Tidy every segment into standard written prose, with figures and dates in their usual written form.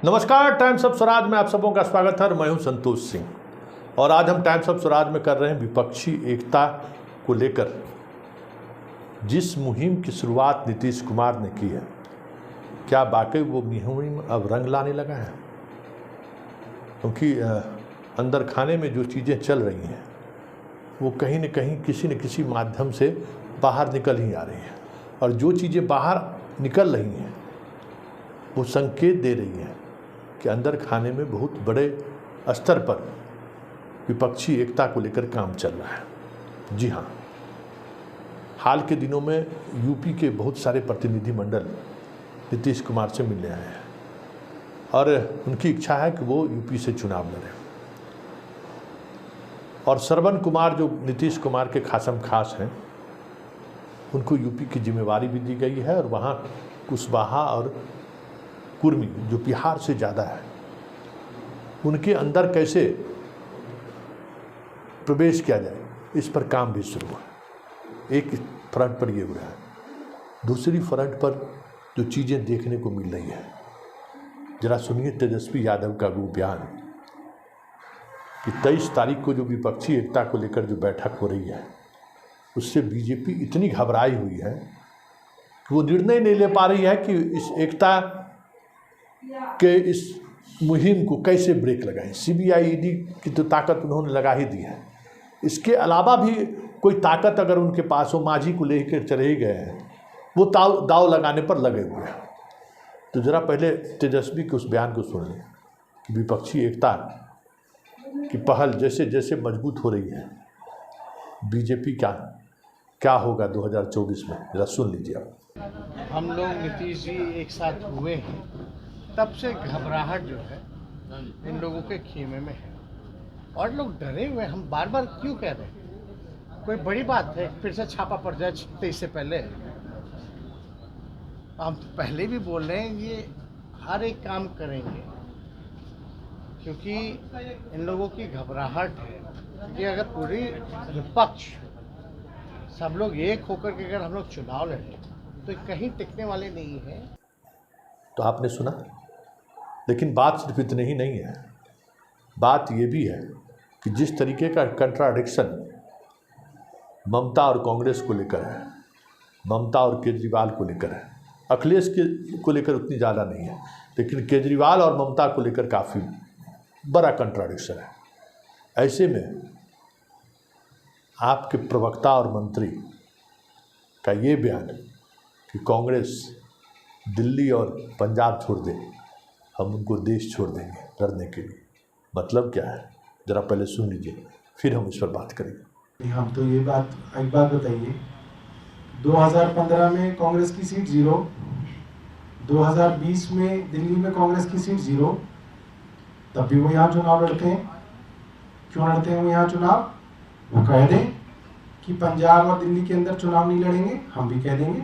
नमस्कार, times of Swaraj में आप सबों का स्वागत है और मैं हूं संतोष सिंह। और आज हम टाइम्स ऑफ स्वराज में कर रहे हैं विपक्षी एकता को लेकर जिस मुहिम की शुरुआत नीतीश कुमार ने की है, क्या वाकई वो मुहिम अब रंग लाने लगा है? क्योंकि अंदर खाने में जो चीज़ें चल रही हैं वो कहीं न कहीं किसी न किसी माध्यम से बाहर निकल ही आ रही हैं, और जो चीज़ें बाहर निकल रही हैं वो संकेत दे रही हैं कि अंदर खाने में बहुत बड़े स्तर पर विपक्षी एकता को लेकर काम चल रहा है। जी हाँ, हाल के दिनों में यूपी के बहुत सारे प्रतिनिधिमंडल नीतीश कुमार से मिलने आए हैं और उनकी इच्छा है कि वो यूपी से चुनाव लड़ें। और श्रवण कुमार जो नीतीश कुमार के खासम खास हैं, उनको यूपी की जिम्मेवारी भी दी गई है और वहाँ कुशवाहा और कुर्मी जो बिहार से ज़्यादा है, उनके अंदर कैसे प्रवेश किया जाए, इस पर काम भी शुरू है। एक फ्रंट पर ये हो रहा है, दूसरी फ्रंट पर जो चीज़ें देखने को मिल रही है, जरा सुनिए तेजस्वी यादव का वो बयान कि 23 तारीख को जो विपक्षी एकता को लेकर जो बैठक हो रही है, उससे बीजेपी इतनी घबराई हुई है कि वो निर्णय नहीं ले पा रही है कि इस एकता के इस मुहिम को कैसे ब्रेक लगाएं। सीबीआई ईडी की तो ताकत उन्होंने लगा ही दी है, इसके अलावा भी कोई ताकत अगर उनके पास हो, मांझी को लेकर चले ही गए हैं, वो दाव लगाने पर लगे हुए हैं। तो ज़रा पहले तेजस्वी के उस बयान को सुन लें कि विपक्षी एकता की पहल जैसे जैसे मजबूत हो रही है, बीजेपी क्या होगा 2024 में, ज़रा सुन लीजिए आप। हम लोग नीतीश जी एक साथ हुए हैं, तब से घबराहट जो है इन लोगों के खेमे में है और लोग डरे हुए। हम बार बार क्यों कह रहे हैं? कोई बड़ी बात है फिर से छापा पड़ जाए 23 से पहले? हम तो पहले भी बोल रहे हैं ये हर एक काम करेंगे, क्योंकि इन लोगों की घबराहट है कि अगर पूरी विपक्ष सब लोग एक होकर के अगर हम लोग चुनाव लड़ें तो कहीं टिकने वाले नहीं है। तो आपने सुना, लेकिन बात सिर्फ इतनी ही नहीं है, बात ये भी है कि जिस तरीके का कंट्राडिक्शन ममता और कांग्रेस को लेकर है, ममता और केजरीवाल को लेकर है, अखिलेश को लेकर उतनी ज़्यादा नहीं है, लेकिन केजरीवाल और ममता को लेकर काफ़ी बड़ा कंट्राडिक्शन है। ऐसे में आपके प्रवक्ता और मंत्री का ये बयान कि कांग्रेस दिल्ली और पंजाब छोड़ दे, हम उनको देश छोड़ देंगे लड़ने के लिए, मतलब क्या है ज़रा पहले सुन लीजिए, फिर हम इस पर बात करेंगे। हम तो ये बात एक बात बताइए, 2015 में कांग्रेस की सीट 0, 2020 में दिल्ली में कांग्रेस की सीट 0, तब भी वो यहाँ चुनाव लड़ते हैं। क्यों लड़ते हैं वो यहाँ चुनाव? वो कह दें कि पंजाब और दिल्ली के अंदर चुनाव नहीं लड़ेंगे, हम भी कह देंगे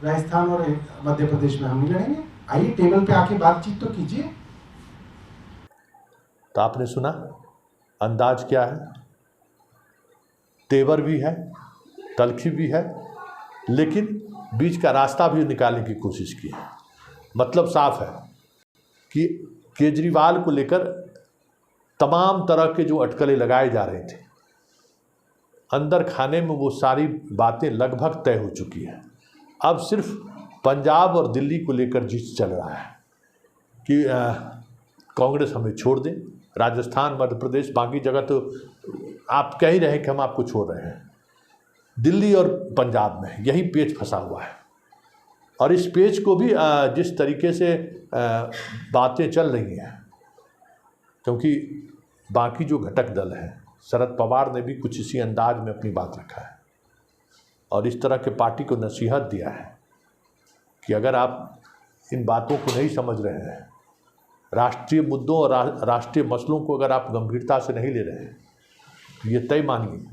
राजस्थान और मध्य प्रदेश में हम नहीं लड़ेंगे। आइए टेबल पे आके बातचीत तो कीजिए। तो आपने सुना अंदाज क्या है, तेवर भी है, तलखी भी है, लेकिन बीच का रास्ता भी निकालने की कोशिश की है। मतलब साफ है कि केजरीवाल को लेकर तमाम तरह के जो अटकलें लगाए जा रहे थे, अंदर खाने में वो सारी बातें लगभग तय हो चुकी हैं। अब सिर्फ पंजाब और दिल्ली को लेकर जिद चल रहा है कि कांग्रेस हमें छोड़ दें, राजस्थान मध्य प्रदेश बाकी जगह तो आप कह ही रहे हैं कि हम आपको छोड़ रहे हैं, दिल्ली और पंजाब में यही पेच फंसा हुआ है। और इस पेच को भी जिस तरीके से बातें चल रही हैं, क्योंकि बाकी जो घटक दल हैं, शरद पवार ने भी कुछ इसी अंदाज में अपनी बात रखा है और इस तरह के पार्टी को नसीहत दिया है कि अगर आप इन बातों को नहीं समझ रहे हैं, राष्ट्रीय मुद्दों और राष्ट्रीय मसलों को अगर आप गंभीरता से नहीं ले रहे हैं, तो ये तय मानिए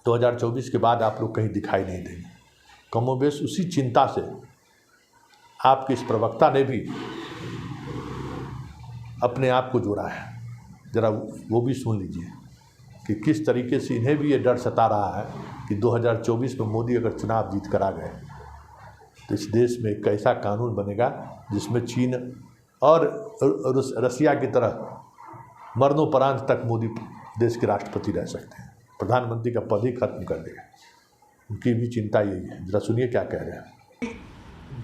2024 के बाद आप लोग कहीं दिखाई नहीं देंगे। कमोबेश उसी चिंता से आपके इस प्रवक्ता ने भी अपने आप को जोड़ा है। ज़रा वो भी सुन लीजिए कि किस तरीके से इन्हें भी ये डर सता रहा है कि 2024 में मोदी अगर चुनाव जीत कर आ गए तो इस देश में एक ऐसा कानून बनेगा जिसमें चीन और रसिया की तरह मरणोपरांत तक मोदी देश के राष्ट्रपति रह सकते हैं, प्रधानमंत्री का पद ही खत्म कर देगा। उनकी भी चिंता यही है। जरा सुनिए क्या कह रहे हैं।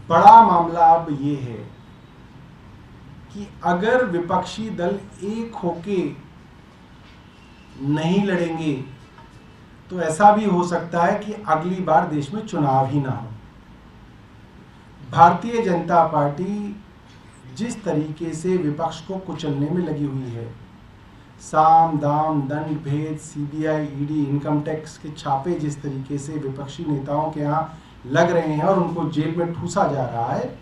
बड़ा मामला अब ये है कि अगर विपक्षी दल एक होके नहीं लड़ेंगे तो ऐसा भी हो सकता है कि अगली बार देश में चुनाव ही ना हो। भारतीय जनता पार्टी जिस तरीके से विपक्ष को कुचलने में लगी हुई है, साम दाम दंड भेद, सीबीआई, ईडी, इनकम टैक्स के छापे जिस तरीके से विपक्षी नेताओं के यहाँ लग रहे हैं और उनको जेल में ठूसा जा रहा है,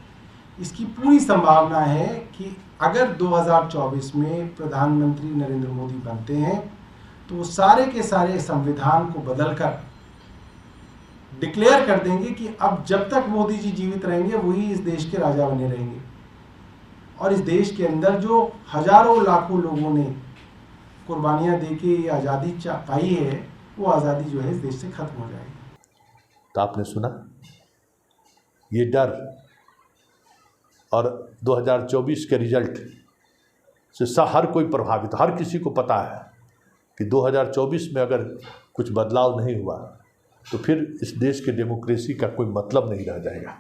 इसकी पूरी संभावना है कि अगर 2024 में प्रधानमंत्री नरेंद्र मोदी बनते हैं तो वो सारे के सारे संविधान को बदलकर डिक्लेयर कर देंगे कि अब जब तक मोदी जी जीवित रहेंगे वही इस देश के राजा बने रहेंगे, और इस देश के अंदर जो हजारों लाखों लोगों ने कुर्बानियां देके ये आज़ादी पाई है, वो आज़ादी जो है इस देश से खत्म हो जाएगी। तो आपने सुना, ये डर और 2024 के रिजल्ट से हर कोई प्रभावित, हर किसी को पता है कि 2024 में अगर कुछ बदलाव नहीं हुआ तो फिर इस देश के डेमोक्रेसी का कोई मतलब नहीं रह जाएगा।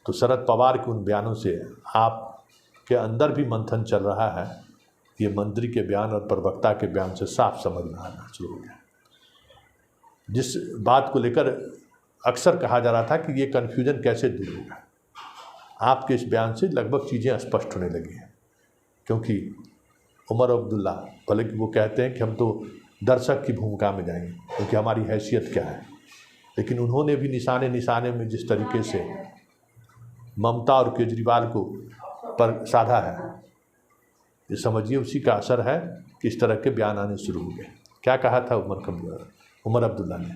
तो शरद पवार के उन बयानों से आपके अंदर भी मंथन चल रहा है, ये मंत्री के बयान और प्रवक्ता के बयान से साफ समझ में आना शुरू हो गया। जिस बात को लेकर अक्सर कहा जा रहा था कि ये कन्फ्यूजन कैसे दूर होगा, आपके इस बयान से लगभग चीज़ें स्पष्ट होने लगी हैं। क्योंकि उमर अब्दुल्ला, भले कि वो कहते हैं कि हम तो दर्शक की भूमिका में जाएंगे क्योंकि हमारी हैसियत क्या है, लेकिन उन्होंने भी निशाने निशाने में जिस तरीके से ममता और केजरीवाल को पर साधा है, ये समझिए उसी का असर है कि इस तरह के बयान आने शुरू हो गए। क्या कहा था उमर अब्दुल्ला ने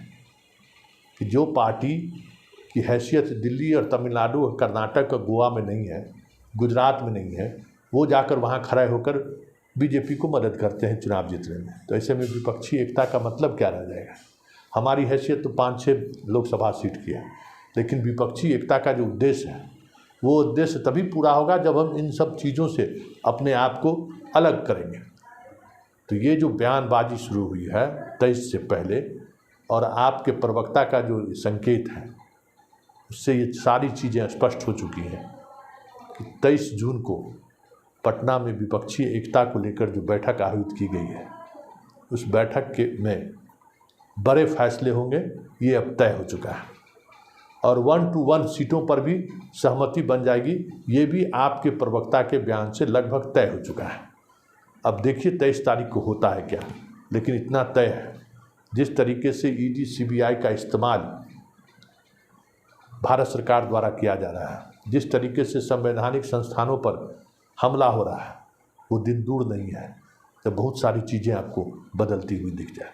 कि जो पार्टी की हैसियत दिल्ली और तमिलनाडु और कर्नाटक और गोवा में नहीं है, गुजरात में नहीं है, वो जाकर वहाँ खड़े होकर बीजेपी को मदद करते हैं चुनाव जीतने में, तो ऐसे में विपक्षी एकता का मतलब क्या रह जाएगा। हमारी हैसियत तो 5-6 लोकसभा सीट की है, लेकिन विपक्षी एकता का जो उद्देश्य है वो उद्देश्य तभी पूरा होगा जब हम इन सब चीज़ों से अपने आप को अलग करेंगे। तो ये जो बयानबाजी शुरू हुई है 23 से पहले और आपके प्रवक्ता का जो संकेत है, उससे ये सारी चीज़ें स्पष्ट हो चुकी हैं कि 23 जून को पटना में विपक्षी एकता को लेकर जो बैठक आयोजित की गई है, उस बैठक में बड़े फैसले होंगे, ये अब तय हो चुका है। और 1-1 सीटों पर भी सहमति बन जाएगी, ये भी आपके प्रवक्ता के बयान से लगभग तय हो चुका है। अब देखिए 23 तारीख को होता है क्या, लेकिन इतना तय है जिस तरीके से ईडी सीबीआई का इस्तेमाल भारत सरकार द्वारा किया जा रहा है, जिस तरीके से संवैधानिक संस्थानों पर हमला हो रहा है, वो दिन दूर नहीं है जब बहुत सारी चीज़ें आपको बदलती हुई दिख जाए।